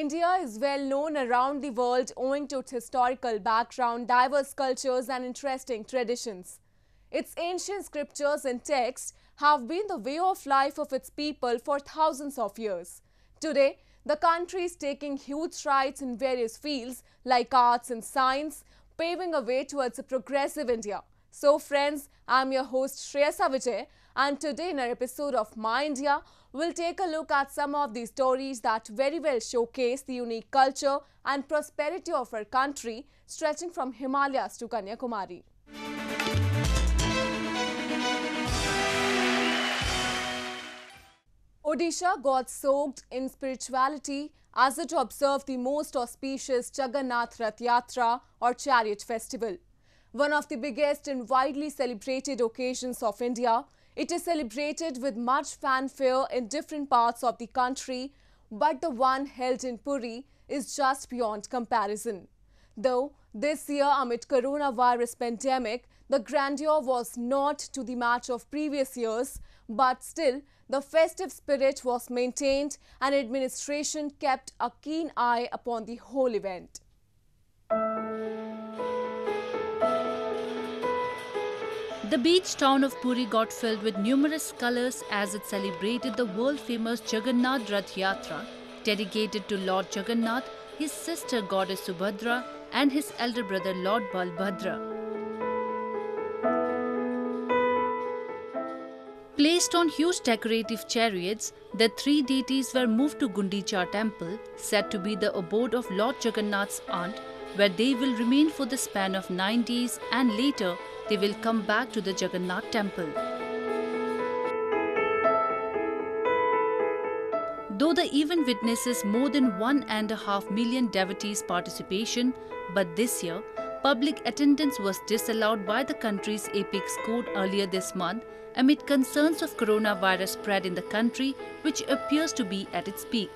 India is well known around the world owing to its historical background, diverse cultures and interesting traditions. Its ancient scriptures and texts have been the way of life of its people for thousands of years. Today, the country is taking huge strides in various fields like arts and science, paving a way towards a progressive India. So friends, I'm your host Shreyasa Vijay, and today in our episode of My India, we'll take a look at some of these stories that very well showcase the unique culture and prosperity of our country, stretching from Himalayas to Kanyakumari. Odisha got soaked in spirituality as it observed the most auspicious Jagannath Rath Yatra or Chariot Festival. One of the biggest and widely celebrated occasions of India, it is celebrated with much fanfare in different parts of the country, but the one held in Puri is just beyond comparison. Though this year amid coronavirus pandemic, the grandeur was not to the match of previous years, but still the festive spirit was maintained and administration kept a keen eye upon the whole event. The beach town of Puri got filled with numerous colors as it celebrated the world-famous Jagannath Rath Yatra, dedicated to Lord Jagannath, his sister goddess Subhadra, and his elder brother Lord Balbhadra. Placed on huge decorative chariots, the three deities were moved to Gundicha temple, said to be the abode of Lord Jagannath's aunt, where they will remain for the span of 9 days and later they will come back to the Jagannath temple. Though the event witnesses more than 1.5 million devotees' participation, but this year, public attendance was disallowed by the country's apex court earlier this month amid concerns of coronavirus spread in the country, which appears to be at its peak.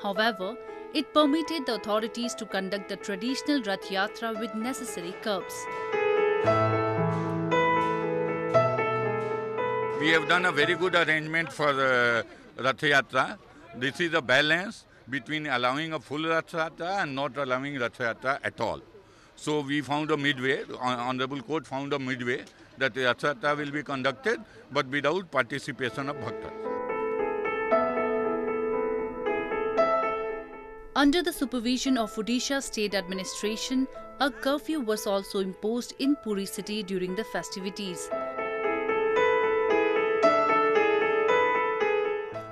However, it permitted the authorities to conduct the traditional Rath Yatra with necessary curbs. We have done a very good arrangement for Rath Yatra. This is a balance between allowing a full Rath Yatra and not allowing Rath Yatra at all. So we found a midway, Honorable Court found a midway that Rath Yatra will be conducted but without participation of Bhaktas. Under the supervision of Odisha State Administration, a curfew was also imposed in Puri city during the festivities.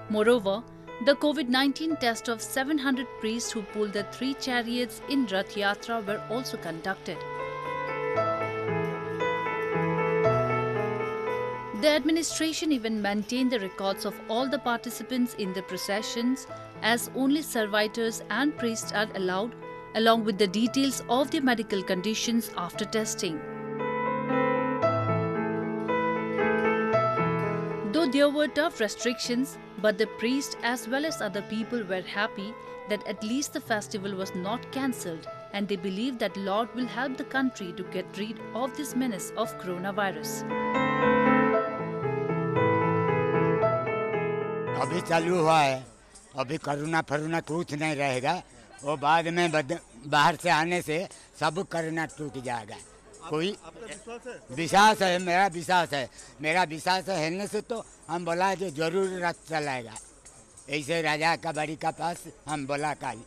Moreover, the COVID-19 test of 700 priests who pulled the 3 chariots in Rath Yatra were also conducted. The administration even maintained the records of all the participants in the processions, as only servitors and priests are allowed, along with the details of their medical conditions after testing. Though there were tough restrictions, but the priest as well as other people were happy that at least the festival was not cancelled, and they believe that Lord will help the country to get rid of this menace of coronavirus. अभी चालू हुआ है, अभी corona फरोना कुछ नहीं रहेगा, वो बाद में बाहर से आने से सब करोना टूट जाएगा। कोई विश्वास है, मेरा विश्वास है से तो हम बोला जो जरूर रथ चलाएगा। ऐसे राजा का बाड़ी का पास हम बोला कल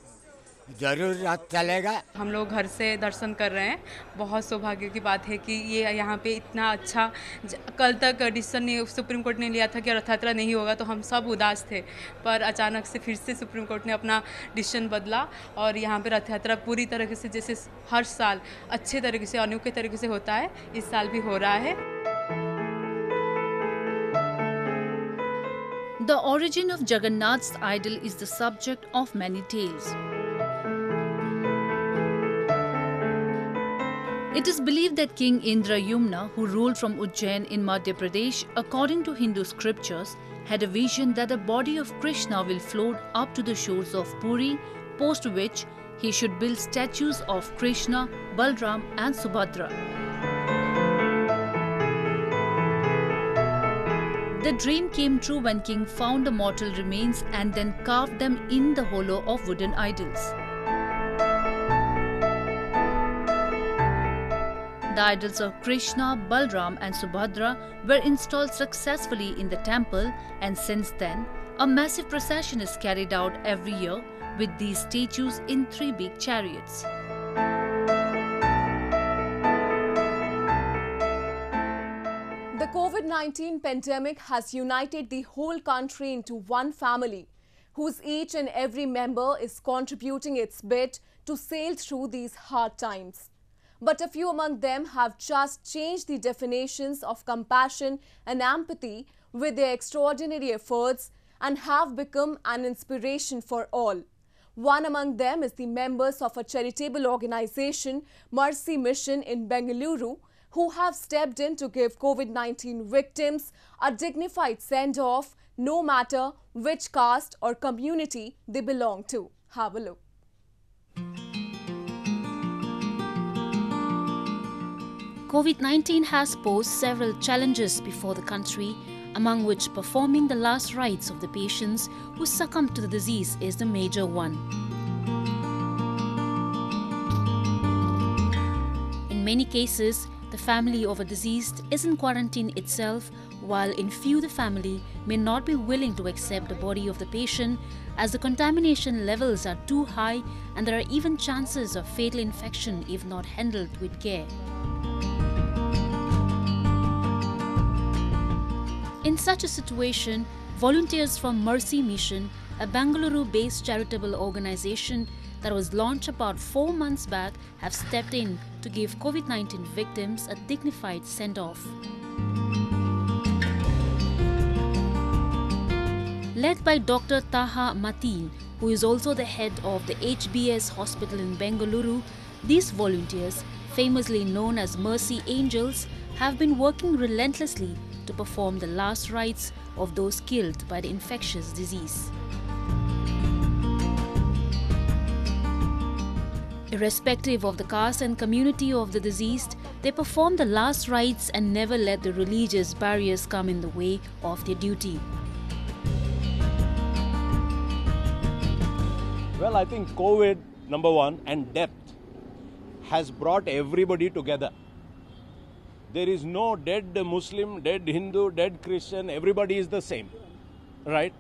जरूर रथ चलेगा। हम लोग घर से दर्शन कर रहे हैं, बहुत सौभाग्य की बात है कि ये यहाँ पे इतना अच्छा कल तक डिसीजन सुप्रीम कोर्ट ने लिया था कि रथ यात्रा नहीं होगा, तो हम सब उदास थे, पर अचानक से फिर से सुप्रीम कोर्ट ने अपना डिसीजन बदला और यहाँ पे रथ यात्रा पूरी तरीके से जैसे हर साल अच्छे तरीके से अनोखे तरीके से होता है, इस साल भी हो रहा है। The origin of Jagannath's idol is the subject of many tales. It is believed that King Indrayumna, who ruled from Ujjain in Madhya Pradesh, according to Hindu scriptures, had a vision that the body of Krishna will float up to the shores of Puri, post which he should build statues of Krishna, Balram and Subhadra. The dream came true when King found the mortal remains and then carved them in the hollow of wooden idols. The idols of Krishna, Balram and Subhadra were installed successfully in the temple, and since then, a massive procession is carried out every year with these statues in 3 big chariots. The COVID-19 pandemic has united the whole country into one family, whose each and every member is contributing its bit to sail through these hard times. But a few among them have just changed the definitions of compassion and empathy with their extraordinary efforts and have become an inspiration for all. One among them is the members of a charitable organization, Mercy Mission in Bengaluru, who have stepped in to give COVID-19 victims a dignified send-off, no matter which caste or community they belong to. Have a look. COVID-19 has posed several challenges before the country, among which performing the last rites of the patients who succumbed to the disease is the major one. In many cases, the family of a deceased is in quarantine itself, while in few the family may not be willing to accept the body of the patient as the contamination levels are too high and there are even chances of fatal infection if not handled with care. In such a situation, volunteers from Mercy Mission, a Bengaluru-based charitable organization that was launched about 4 months back, have stepped in to give COVID-19 victims a dignified send-off. Led by Dr. Taha Mateen, who is also the head of the HBS hospital in Bengaluru, these volunteers, famously known as Mercy Angels, have been working relentlessly to perform the last rites of those killed by the infectious disease. Irrespective of the caste and community of the deceased, they perform the last rites and never let the religious barriers come in the way of their duty. Well, I think COVID, number one, and death has brought everybody together. There is no dead Muslim, dead Hindu, dead Christian, everybody is the same, right?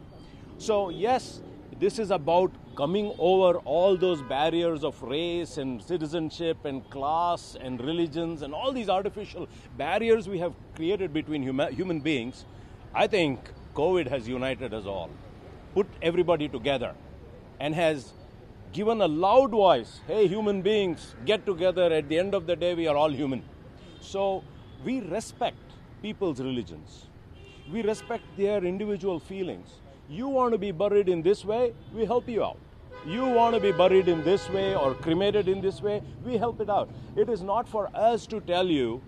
So yes, this is about coming over all those barriers of race and citizenship and class and religions and all these artificial barriers we have created between human beings. I think COVID has united us all, put everybody together, and has given a loud voice, hey, human beings, get together. At the end of the day, we are all human. So we respect people's religions. We respect their individual feelings. You want to be buried in this way, we help you out. You want to be buried in this way or cremated in this way, we help it out. It is not for us to tell you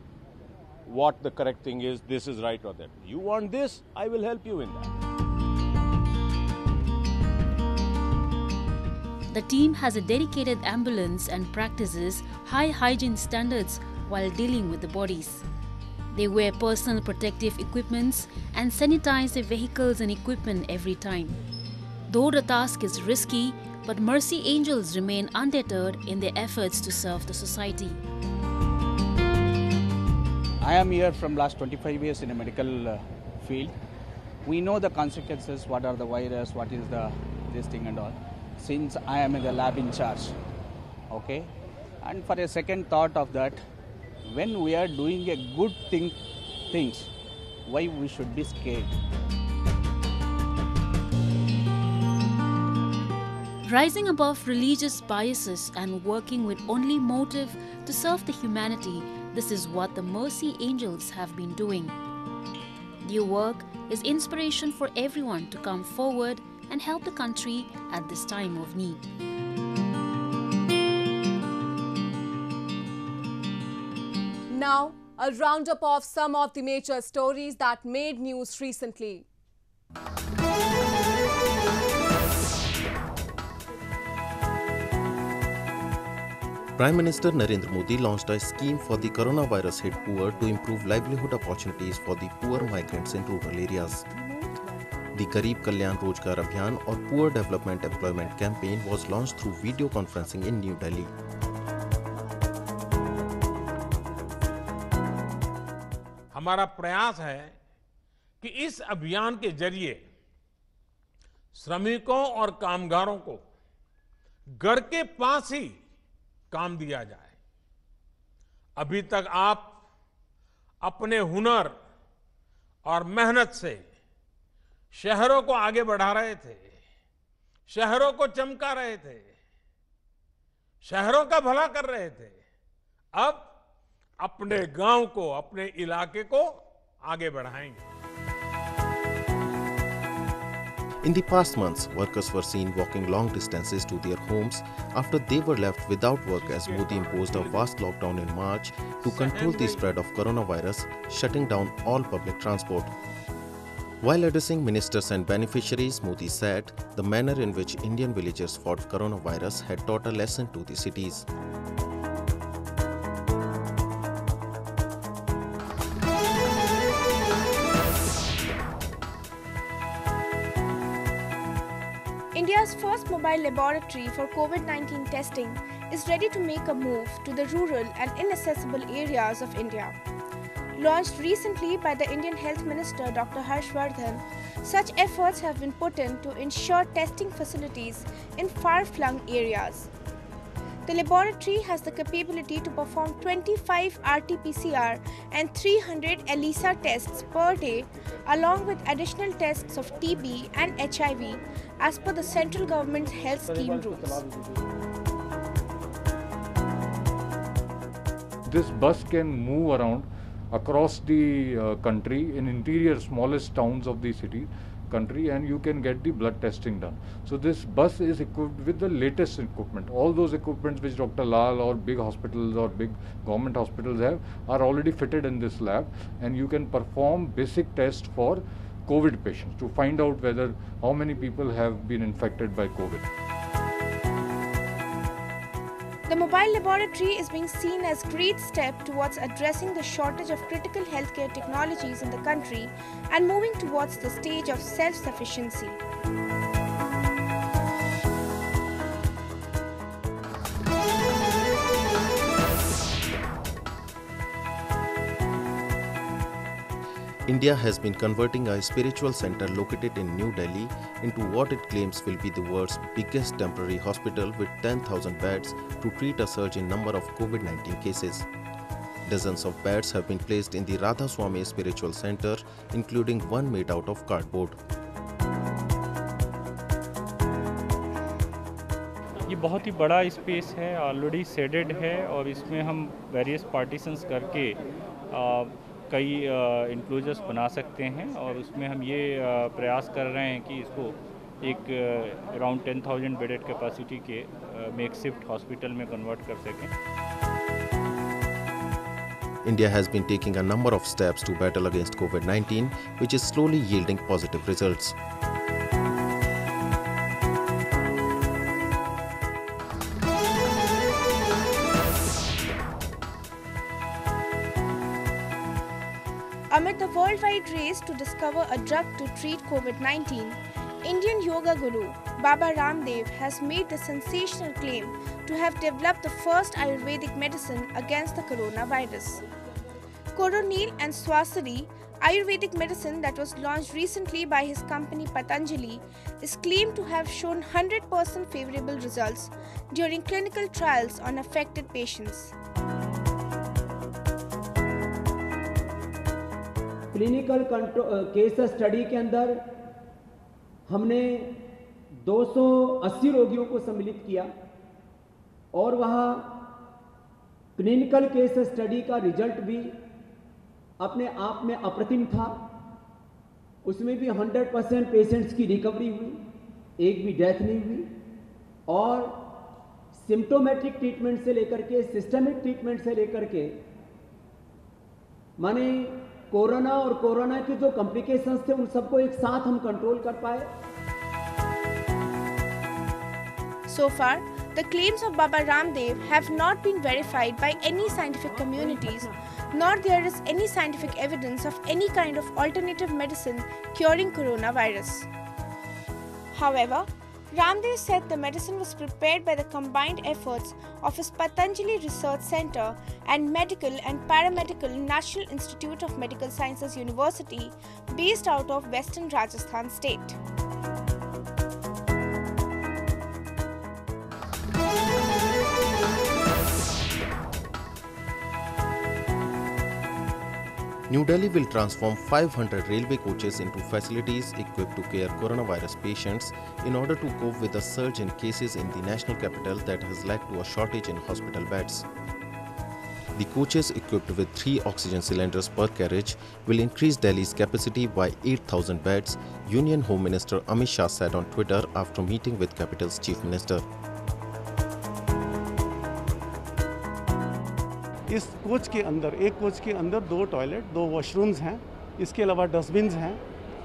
what the correct thing is, this is right or that. You want this, I will help you in that. The team has a dedicated ambulance and practices high hygiene standards while dealing with the bodies. They wear personal protective equipments and sanitize their vehicles and equipment every time. Though the task is risky, but Mercy Angels remain undeterred in their efforts to serve the society. I am here from last 25 years in a medical field. We know the consequences, what are the virus, what is this thing and all. Since I am in the lab in charge, okay? And for a second thought of that, when we are doing a good things, why we should be scared? Rising above religious biases and working with only motive to serve the humanity, this is what the Mercy Angels have been doing. Their work is inspiration for everyone to come forward and help the country at this time of need. Now, a roundup of some of the major stories that made news recently. Prime Minister Narendra Modi launched a scheme for the coronavirus-hit poor to improve livelihood opportunities for the poor migrants in rural areas. The Garib Kalyan Rozgar Abhiyan or Poor Development Employment Campaign was launched through video conferencing in New Delhi. हमारा प्रयास है कि इस अभियान के जरिए श्रमिकों और कामगारों को घर के पास ही काम दिया जाए। अभी तक आप अपने हुनर और मेहनत से शहरों को आगे बढ़ा रहे थे, शहरों को चमका रहे थे, शहरों का भला कर रहे थे। अब अपने गांव को, अपने इलाके को आगे बढ़ाएंगे। In the past months, workers were seen walking long distances to their homes after they were left without work as Modi imposed a vast lockdown in March to control the spread of coronavirus, shutting down all public transport. While addressing ministers and beneficiaries, Modi said the manner in which Indian villagers fought coronavirus had taught a lesson to the cities. India's first mobile laboratory for COVID-19 testing is ready to make a move to the rural and inaccessible areas of India. Launched recently by the Indian Health Minister Dr. Harshvardhan, such efforts have been put in to ensure testing facilities in far-flung areas. The laboratory has the capability to perform 25 RT-PCR and 300 ELISA tests per day, along with additional tests of TB and HIV as per the central government's health scheme rules. This bus can move around across the country in interior smallest towns of the country, and you can get the blood testing done. So this bus is equipped with the latest equipment. All those equipments which Dr. Lal or big hospitals or big government hospitals have are already fitted in this lab, and you can perform basic tests for COVID patients to find out whether how many people have been infected by COVID. The mobile laboratory is being seen as a great step towards addressing the shortage of critical healthcare technologies in the country and moving towards the stage of self-sufficiency. India has been converting a spiritual center located in New Delhi into what it claims will be the world's biggest temporary hospital with 10,000 beds to treat a surge in number of COVID-19 cases. Dozens of beds have been placed in the Radha Swami Spiritual Center, including one made out of cardboard. ये बहुत ही बड़ा space है, already shaded है और इसमें हम various partitions करके कई इंक्लोजर्स बना सकते हैं और उसमें हम ये प्रयास कर रहे हैं कि इसको एक अराउंड 10,000 बेडेड कैपेसिटी के मेकशिफ्ट हॉस्पिटल में कन्वर्ट कर सकें. India has been taking a number of steps to battle against COVID-19, which is slowly yielding positive results. Amid the worldwide race to discover a drug to treat COVID-19, Indian yoga guru Baba Ramdev has made the sensational claim to have developed the first Ayurvedic medicine against the coronavirus. Coronil and Swasari, Ayurvedic medicine that was launched recently by his company Patanjali, is claimed to have shown 100% favorable results during clinical trials on affected patients. Clinical case study के अंदर हमने 280 रोगियों को सम्मिलित किया और वहाँ clinical case study का रिजल्ट भी अपने आप में अप्रतिम था. उसमें भी 100% पेशेंट्स की रिकवरी हुई, एक भी डेथ नहीं हुई और सिम्टोमेटिक ट्रीटमेंट से लेकर के सिस्टमिक ट्रीटमेंट से लेकर के माने कोरोना और कोरोना की जो कॉम्प्लिकेशंस थे उन सबको एक साथ हम कंट्रोल कर पाए. So far, The claims of Baba Ramdev have not been verified by any scientific communities, nor there is any scientific evidence of any kind of alternative medicine curing coronavirus. However, Ramdev said the medicine was prepared by the combined efforts of his Patanjali Research Center and Medical and Paramedical National Institute of Medical Sciences University, based out of Western Rajasthan state. New Delhi will transform 500 railway coaches into facilities equipped to care coronavirus patients in order to cope with the surge in cases in the national capital that has led to a shortage in hospital beds. The coaches, equipped with 3 oxygen cylinders per carriage, will increase Delhi's capacity by 8,000 beds, Union Home Minister Amit Shah said on Twitter after meeting with capital's Chief Minister. इस coach के अंदर, एक coach के अंदर 2 toilet, 2 washrooms हैं, इसके अलावा dustbins हैं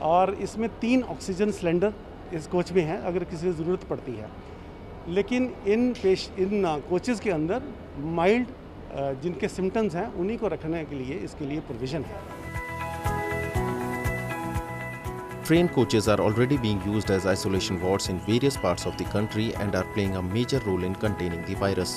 और इसमें 3 ऑक्सीजन सिलेंडर इस कोच में हैं अगर किसी को ज़रूरत पड़ती है। लेकिन इन कोचेज़ के अंदर माइल्ड जिनके सिम्टम्स हैं उन्हीं को रखने के लिए इसके लिए प्रोविज़न है। Train coaches are already being used as isolation wards in various parts of the country and are playing a major role in containing the virus.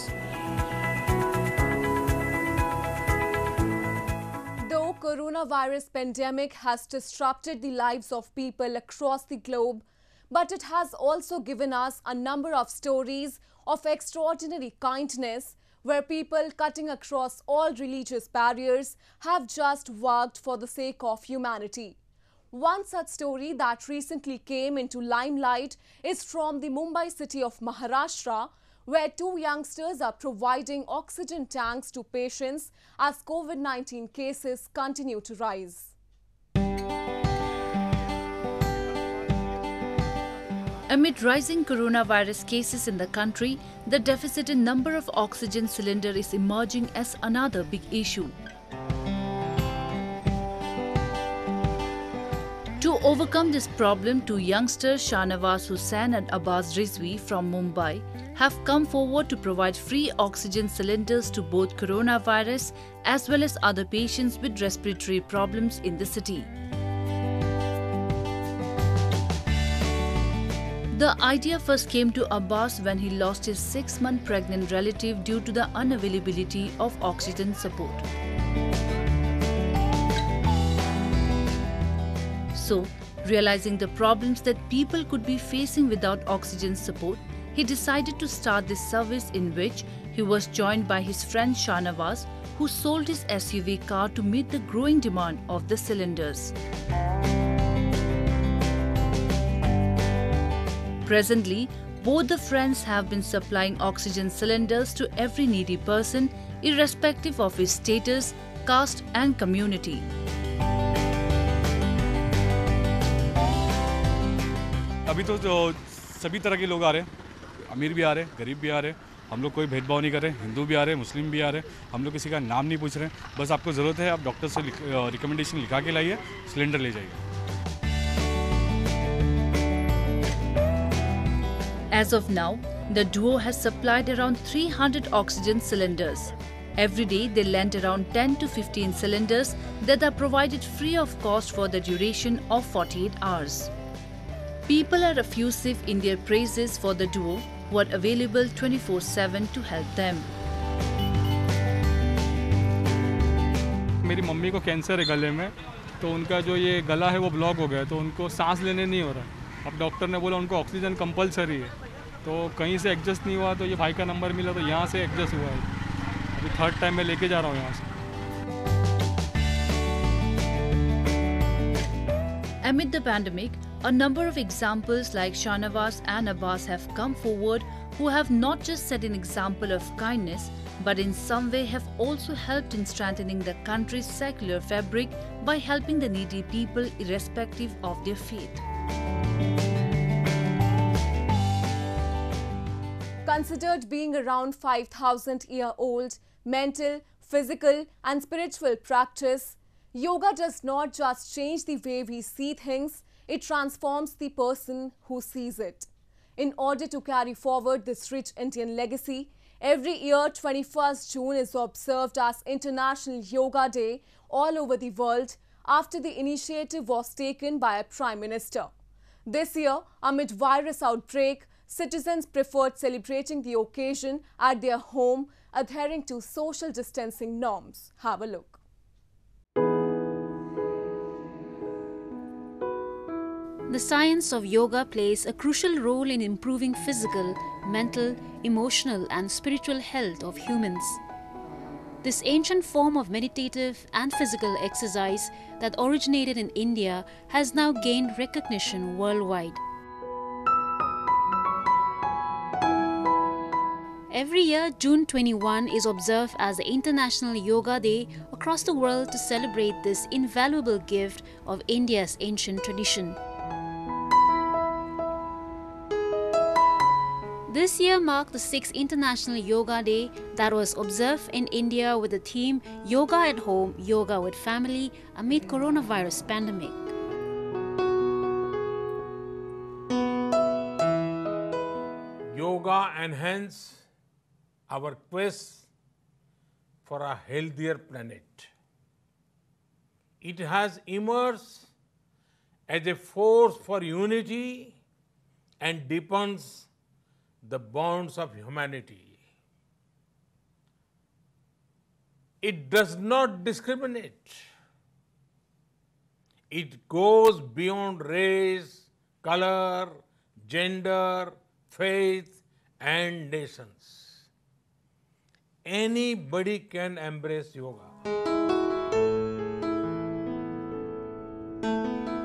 Coronavirus pandemic has disrupted the lives of people across the globe, but it has also given us a number of stories of extraordinary kindness where people cutting across all religious barriers have just worked for the sake of humanity. One such story that recently came into limelight is from the Mumbai city of Maharashtra, where 2 youngsters are providing oxygen tanks to patients as COVID-19 cases continue to rise. Amid rising coronavirus cases in the country, the deficit in number of oxygen cylinders is emerging as another big issue. To overcome this problem, 2 youngsters, Shahnawaz Hussain and Abbas Rizvi from Mumbai, have come forward to provide free oxygen cylinders to both coronavirus as well as other patients with respiratory problems in the city. The idea first came to Abbas when he lost his 6-month pregnant relative due to the unavailability of oxygen support. So, realizing the problems that people could be facing without oxygen support, he decided to start this service, in which he was joined by his friend Shahnawaz, who sold his SUV car to meet the growing demand of the cylinders. Presently, both the friends have been supplying oxygen cylinders to every needy person, irrespective of his status, caste and community. अभी तो सभी तरह के लोग आ रहे हैं, अमीर भी आ रहे हैं, गरीब भी आ रहे हैं। हम लोग कोई भेदभाव नहीं कर रहे, हिंदू भी आ रहे हैं, मुस्लिम भी आ रहे हैं। हम लोग किसी का नाम नहीं पूछ रहे हैं, बस आपको ज़रूरत है आप डॉक्टर से रिकमेंडेशन लिखा के लाइए, सिलेंडर ले जाइए। As of now, the duo has supplied around 300 oxygen cylinders. Every day, they lend around 10 to 15 cylinders that are provided free of cost for the duration of 48 hours. People are effusive in their praises for the duo, who are available 24/7 to help them. मेरी mummy को cancer है गले में, तो उनका जो ये गला है वो ब्लॉक हो गया, तो उनको सांस लेने नहीं हो रहा। अब डॉक्टर ने बोला उनको ऑक्सीजन कंपलसरी है, तो कहीं से एडजस्ट नहीं हुआ, तो ये भाई का नंबर मिला तो यहाँ से एडजस्ट हुआ है। अभी 3rd टाइम मैं लेके जा रहा हूँ यहाँ से। Amid the pandemic, a number of examples like Shahnawaz and Abbas have come forward, who have not just set an example of kindness, but in some way have also helped in strengthening the country's secular fabric by helping the needy people irrespective of their faith. Considered being around 5,000-year-old, mental, physical and spiritual practice, yoga does not just change the way we see things, it transforms the person who sees it. In order to carry forward this rich Indian legacy, every year 21st June is observed as International Yoga Day all over the world after the initiative was taken by a Prime Minister. This year, amid virus outbreak, citizens preferred celebrating the occasion at their home, adhering to social distancing norms. Have a look. The science of yoga plays a crucial role in improving physical, mental, emotional and spiritual health of humans. This ancient form of meditative and physical exercise that originated in India has now gained recognition worldwide. Every year, June 21 is observed as the International Yoga Day across the world to celebrate this invaluable gift of India's ancient tradition. This year marked the 6th International Yoga Day that was observed in India with the theme Yoga at Home, Yoga with Family amid coronavirus pandemic. Yoga enhance our quest for a healthier planet. It has emerged as a force for unity and deepens the bonds of humanity. It does not discriminate. It goes beyond race, color, gender, faith, and nations. Anybody can embrace yoga.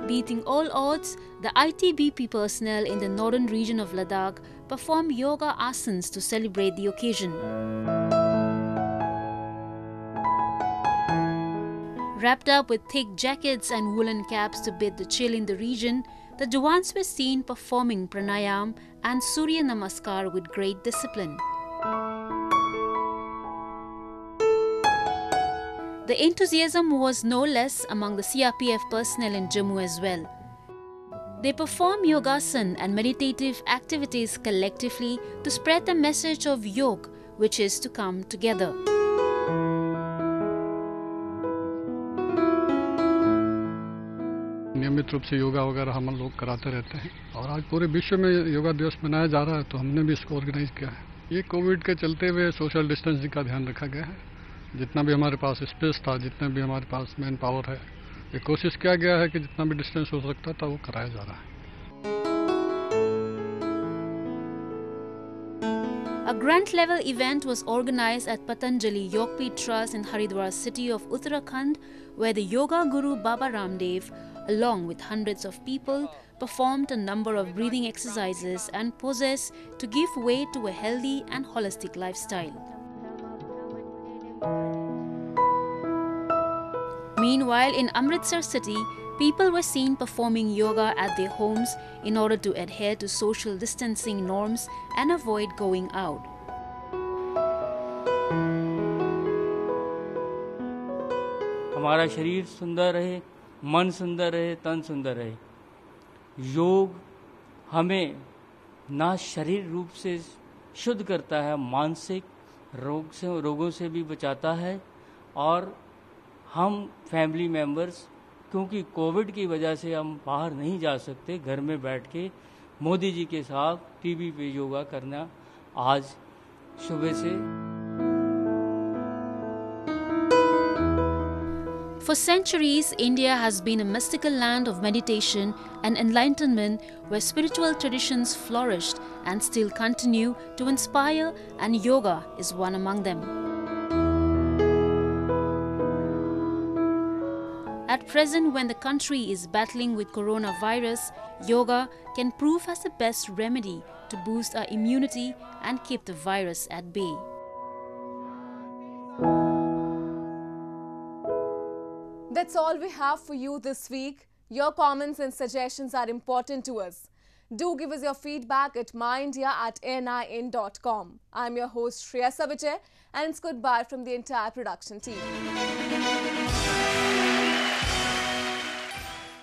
Beating all odds, the ITBP personnel in the northern region of Ladakh performed yoga asanas to celebrate the occasion. Wrapped up with thick jackets and woolen caps to beat the chill in the region, the Jawans were seen performing pranayam and Surya Namaskar with great discipline. The enthusiasm was no less among the CRPF personnel in Jammu as well. They perform yogasana and meditative activities collectively to spread the message of yoga, which is to come together. नियमित रूप से योगा वगैरह हम लोग कराते रहते हैं और आज पूरे विश्व में योगा दिवस मनाया जा रहा है, तो हमने भी इसको ऑर्गेनाइज किया है। ये कोविड के चलते हुए सोशल डिस्टेंसिंग का ध्यान रखा गया है। जितना भी हमारे पास स्पेस था, जितना भी हमारे पास मैन पावर है, ये कोशिश किया गया है कि जितना भी डिस्टेंस हो सकता था वो कराया जा रहा है। A grant level event was organized at Patanjali Yogpeeth Trust in Haridwar city of Uttarakhand, where the yoga guru Baba Ramdev, along with hundreds of people, performed a number of breathing exercises and poses to give way to a healthy and holistic lifestyle. Meanwhile, in Amritsar city, people were seen performing yoga at their homes in order to adhere to social distancing norms and avoid going out. हमारा शरीर सुंदर रहे, मन सुंदर रहे, तन सुंदर रहे। योग हमें ना शरीर रूप से शुद्ध करता है, मानसिक रोगों से भी बचाता है। और हम फैमिली मेंबर्स, क्योंकि कोविड की वजह से हम बाहर नहीं जा सकते, घर में बैठ के मोदी जी के साथ टीवी पे योगा करना आज सुबह से। For centuries, India has been a mystical land of meditation and enlightenment where spiritual traditions flourished and still continue to inspire, and yoga is one among them. At present, when the country is battling with coronavirus, yoga can prove as the best remedy to boost our immunity and keep the virus at bay. That's all we have for you this week. Your comments and suggestions are important to us. Do give us your feedback at myindia@nin.com. I'm your host Shreya Savijay, and it's goodbye from the entire production team.